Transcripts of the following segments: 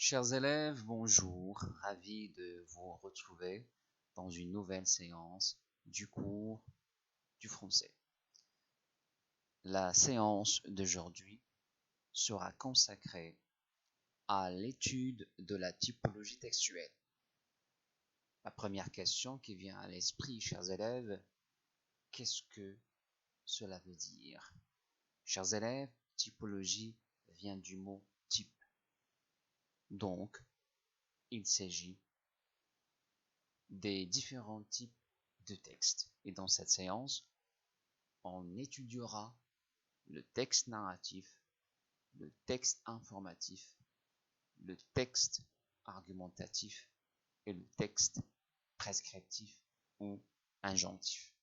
Chers élèves, bonjour, ravi de vous retrouver dans une nouvelle séance du cours du français. La séance d'aujourd'hui sera consacrée à l'étude de la typologie textuelle. La première question qui vient à l'esprit, chers élèves, qu'est-ce que cela veut dire? Chers élèves, typologie vient du mot type. Donc, il s'agit des différents types de textes. Et dans cette séance, on étudiera le texte narratif, le texte informatif, le texte argumentatif et le texte prescriptif ou injonctif.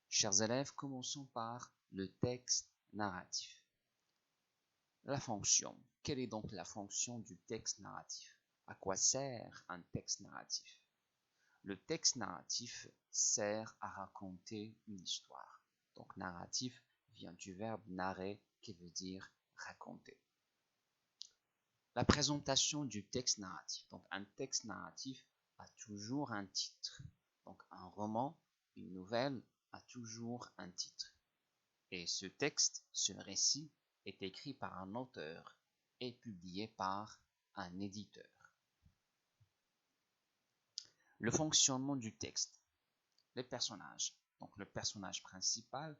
Chers élèves, commençons par le texte narratif. La fonction. Quelle est donc la fonction du texte narratif? À quoi sert un texte narratif? Le texte narratif sert à raconter une histoire. Donc narratif vient du verbe narrer qui veut dire raconter. La présentation du texte narratif. Donc un texte narratif a toujours un titre. Donc un roman, une nouvelle a toujours un titre. Et ce texte, ce récit, est écrit par un auteur et publié par un éditeur. Le fonctionnement du texte. Les personnages. Donc le personnage principal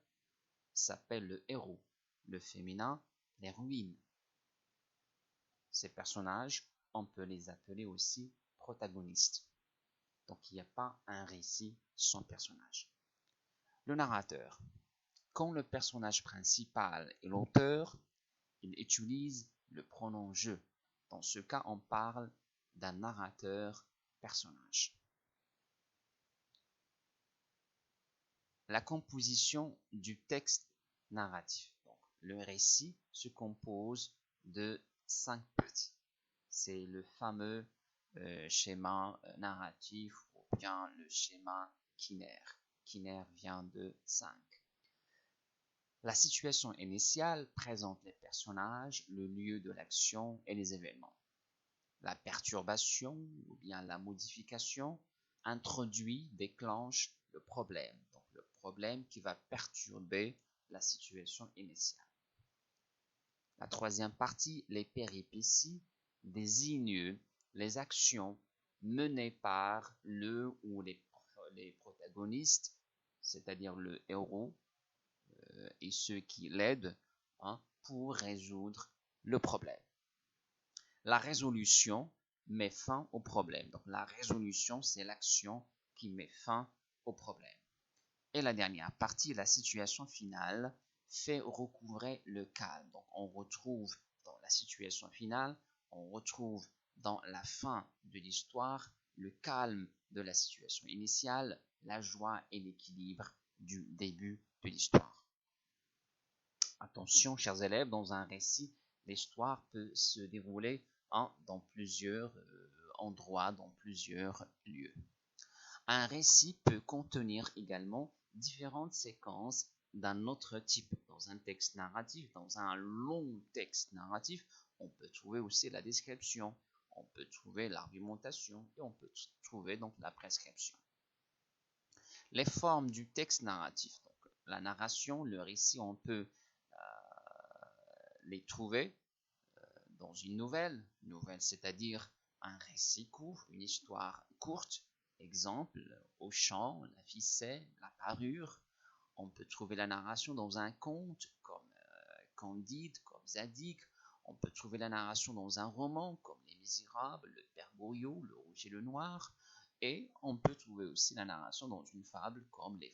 s'appelle le héros, le féminin l'héroïne. Ces personnages, on peut les appeler aussi protagonistes. Donc il n'y a pas un récit sans personnage. Le narrateur. Quand le personnage principal est l'auteur, il utilise le pronom je. Dans ce cas, on parle d'un narrateur personnage. La composition du texte narratif. Donc, le récit se compose de 5 parties. C'est le fameux schéma narratif ou bien le schéma Kinner. Kinner vient de 5. La situation initiale présente les personnages, le lieu de l'action et les événements. La perturbation ou bien la modification introduit, déclenche le problème. Donc le problème qui va perturber la situation initiale. La troisième partie, les péripéties, désignent les actions menées par le ou les protagonistes, c'est-à-dire le héros et ceux qui l'aident pour résoudre le problème. La résolution met fin au problème. Donc la résolution, c'est l'action qui met fin au problème. Et la dernière partie, la situation finale, fait recouvrer le calme. Donc on retrouve dans la situation finale, on retrouve dans la fin de l'histoire le calme de la situation initiale, la joie et l'équilibre du début de l'histoire. Attention, chers élèves, dans un récit, l'histoire peut se dérouler dans plusieurs endroits, dans plusieurs lieux. Un récit peut contenir également différentes séquences d'un autre type. Dans un texte narratif, dans un long texte narratif, on peut trouver aussi la description, on peut trouver l'argumentation et on peut trouver donc la prescription. Les formes du texte narratif, donc la narration, le récit, on peut les trouver dans une nouvelle, c'est-à-dire un récit court, une histoire courte, exemple, au chant, la ficelle, la parure. On peut trouver la narration dans un conte comme Candide, comme Zadig. On peut trouver la narration dans un roman comme Les Misérables, Le Père Goriot, Le Rouge et le Noir. Et on peut trouver aussi la narration dans une fable comme les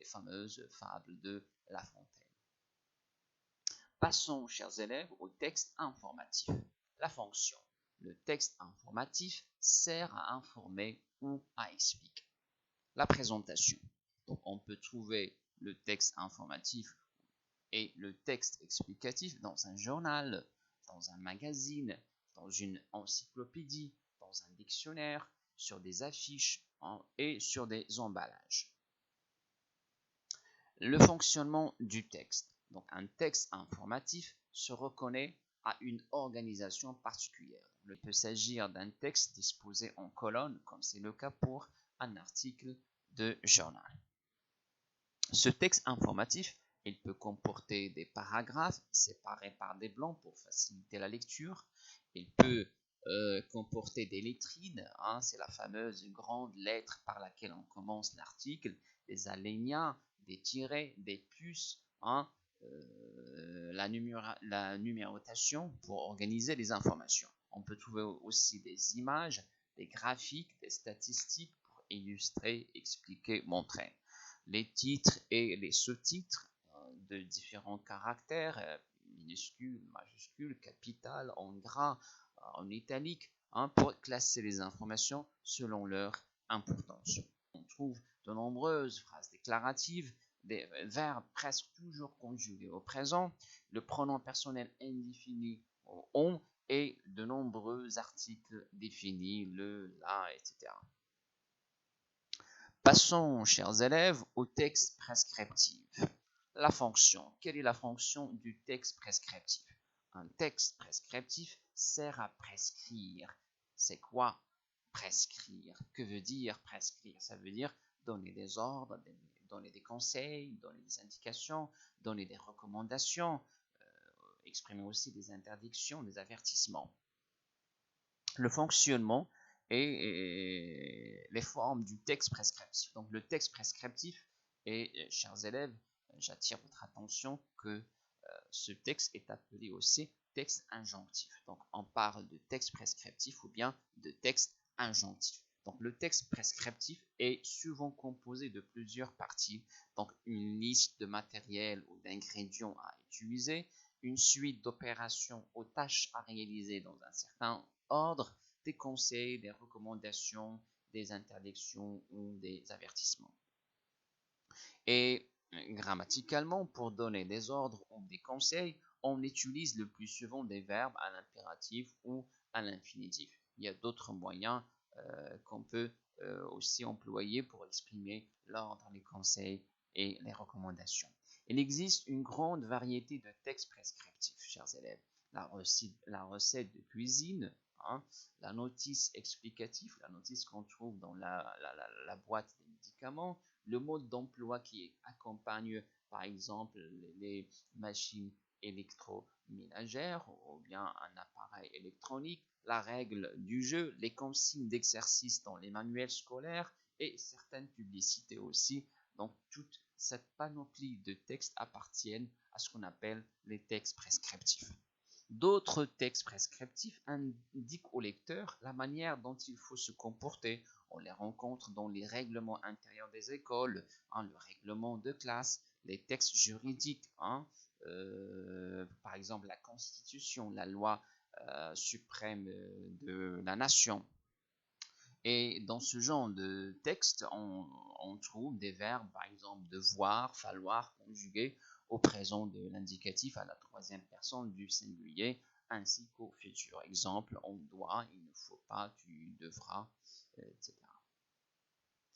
fameuses fables de La Fontaine. Passons, chers élèves, au texte informatif. La fonction. Le texte informatif sert à informer ou à expliquer. La présentation. Donc, on peut trouver le texte informatif et le texte explicatif dans un journal, dans un magazine, dans une encyclopédie, dans un dictionnaire, sur des affiches et sur des emballages. Le fonctionnement du texte. Donc un texte informatif se reconnaît à une organisation particulière. Il peut s'agir d'un texte disposé en colonne, comme c'est le cas pour un article de journal. Ce texte informatif, il peut comporter des paragraphes séparés par des blancs pour faciliter la lecture. Il peut comporter des lettrines, hein, c'est la fameuse grande lettre par laquelle on commence l'article, des alinéas, des tirets, des puces, hein, la numérotation pour organiser les informations. On peut trouver aussi des images, des graphiques, des statistiques pour illustrer, expliquer, montrer. Les titres et les sous-titres de différents caractères, minuscules, majuscules, capitales, en gras, en italique, hein, pour classer les informations selon leur importance. On trouve de nombreuses phrases déclaratives, des verbes presque toujours conjugués au présent, le pronom personnel indéfini au on et de nombreux articles définis, le, la, etc. Passons, chers élèves, au texte prescriptif. La fonction. Quelle est la fonction du texte prescriptif? Un texte prescriptif sert à prescrire. C'est quoi prescrire? Que veut dire prescrire? Ça veut dire donner des ordres, donner des conseils, donner des indications, donner des recommandations, exprimer aussi des interdictions, des avertissements. Le fonctionnement et les formes du texte prescriptif. Donc le texte prescriptif, et chers élèves, j'attire votre attention que ce texte est appelé aussi texte injonctif. Donc on parle de texte prescriptif ou bien de texte injonctif. Donc le texte prescriptif est souvent composé de plusieurs parties. Donc une liste de matériel ou d'ingrédients à utiliser, une suite d'opérations aux tâches à réaliser dans un certain ordre, des conseils, des recommandations, des interdictions ou des avertissements. Et grammaticalement, pour donner des ordres ou des conseils, on utilise le plus souvent des verbes à l'impératif ou à l'infinitif. Il y a d'autres moyens qu'on peut aussi employer pour exprimer l'ordre, les conseils et les recommandations. Il existe une grande variété de textes prescriptifs, chers élèves. La recette de cuisine, hein, la notice explicative, la notice qu'on trouve dans la boîte des médicaments, le mode d'emploi qui accompagne par exemple les machines électroménagères ou bien un appareil électronique, la règle du jeu, les consignes d'exercice dans les manuels scolaires et certaines publicités aussi. Donc toute cette panoplie de textes appartiennent à ce qu'on appelle les textes prescriptifs. D'autres textes prescriptifs indiquent au lecteur la manière dont il faut se comporter. On les rencontre dans les règlements intérieurs des écoles, hein, le règlement de classe, les textes juridiques, hein, par exemple la Constitution, la loi suprême de la nation. Et dans ce genre de texte, on trouve des verbes, par exemple devoir, falloir, conjugués au présent de l'indicatif à la troisième personne du singulier, ainsi qu'au futur. Exemple, on doit, il ne faut pas, tu devras, etc.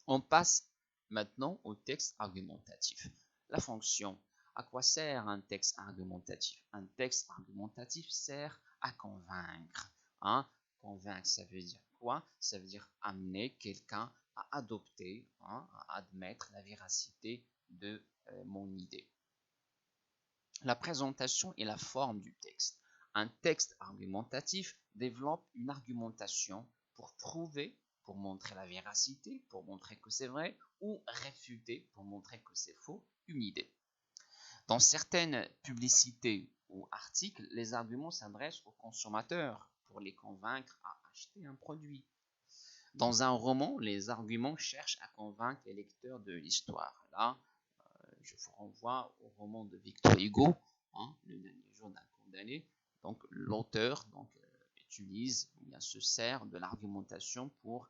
On passe maintenant au texte argumentatif. La fonction. À quoi sert un texte argumentatif? Un texte argumentatif sert à convaincre. Hein? Convaincre, ça veut dire quoi? Ça veut dire amener quelqu'un à adopter, hein, à admettre la véracité de mon idée. La présentation et la forme du texte. Un texte argumentatif développe une argumentation pour prouver, pour montrer la véracité, pour montrer que c'est vrai, ou réfuter pour montrer que c'est faux, une idée. Dans certaines publicités ou articles, les arguments s'adressent aux consommateurs pour les convaincre à acheter un produit. Dans un roman, les arguments cherchent à convaincre les lecteurs de l'histoire. Là, je vous renvoie au roman de Victor Hugo, hein, Le dernier jour d'un condamné. Donc l'auteur utilise ou bien se sert de l'argumentation pour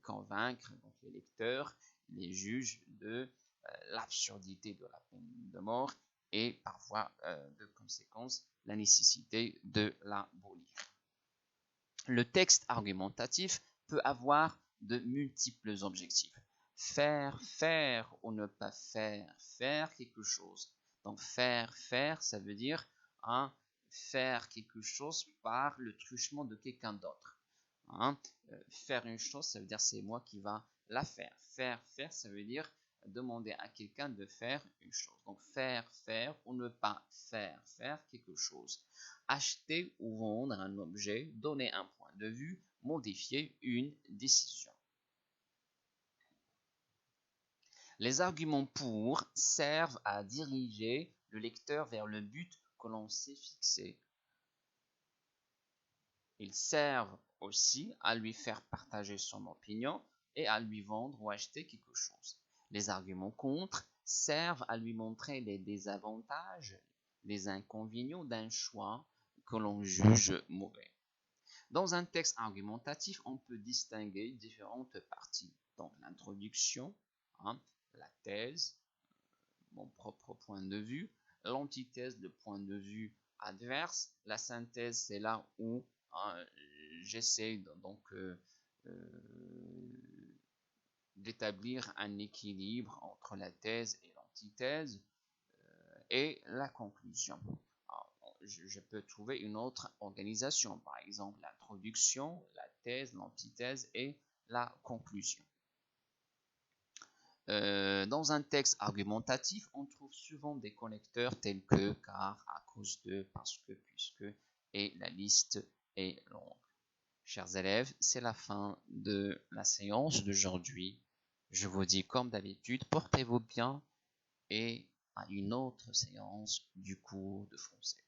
convaincre donc, les lecteurs, les juges de l'absurdité de la peine de mort et parfois de conséquence la nécessité de l'abolir. Le texte argumentatif peut avoir de multiples objectifs. Faire ou ne pas faire quelque chose. Donc faire, ça veut dire hein, faire quelque chose par le truchement de quelqu'un d'autre. Hein? Faire une chose, ça veut dire c'est moi qui va la faire. Faire, ça veut dire demander à quelqu'un de faire une chose. Donc faire ou ne pas faire quelque chose. Acheter ou vendre un objet, donner un point de vue, modifier une décision. Les arguments pour servent à diriger le lecteur vers le but que l'on s'est fixé. Ils servent aussi à lui faire partager son opinion et à lui vendre ou acheter quelque chose. Les arguments contre servent à lui montrer les désavantages, les inconvénients d'un choix que l'on juge mauvais. Dans un texte argumentatif, on peut distinguer différentes parties. Donc l'introduction, la thèse, mon propre point de vue, l'antithèse, le point de vue adverse, la synthèse, c'est là où j'essaie donc d'établir un équilibre entre la thèse et l'antithèse et la conclusion. Alors, je peux trouver une autre organisation, par exemple l'introduction, la thèse, l'antithèse et la conclusion. Dans un texte argumentatif, on trouve souvent des connecteurs tels que, car, à cause de, parce que, puisque, et la liste est longue. Chers élèves, c'est la fin de la séance d'aujourd'hui. Je vous dis comme d'habitude, portez-vous bien et à une autre séance du cours de français.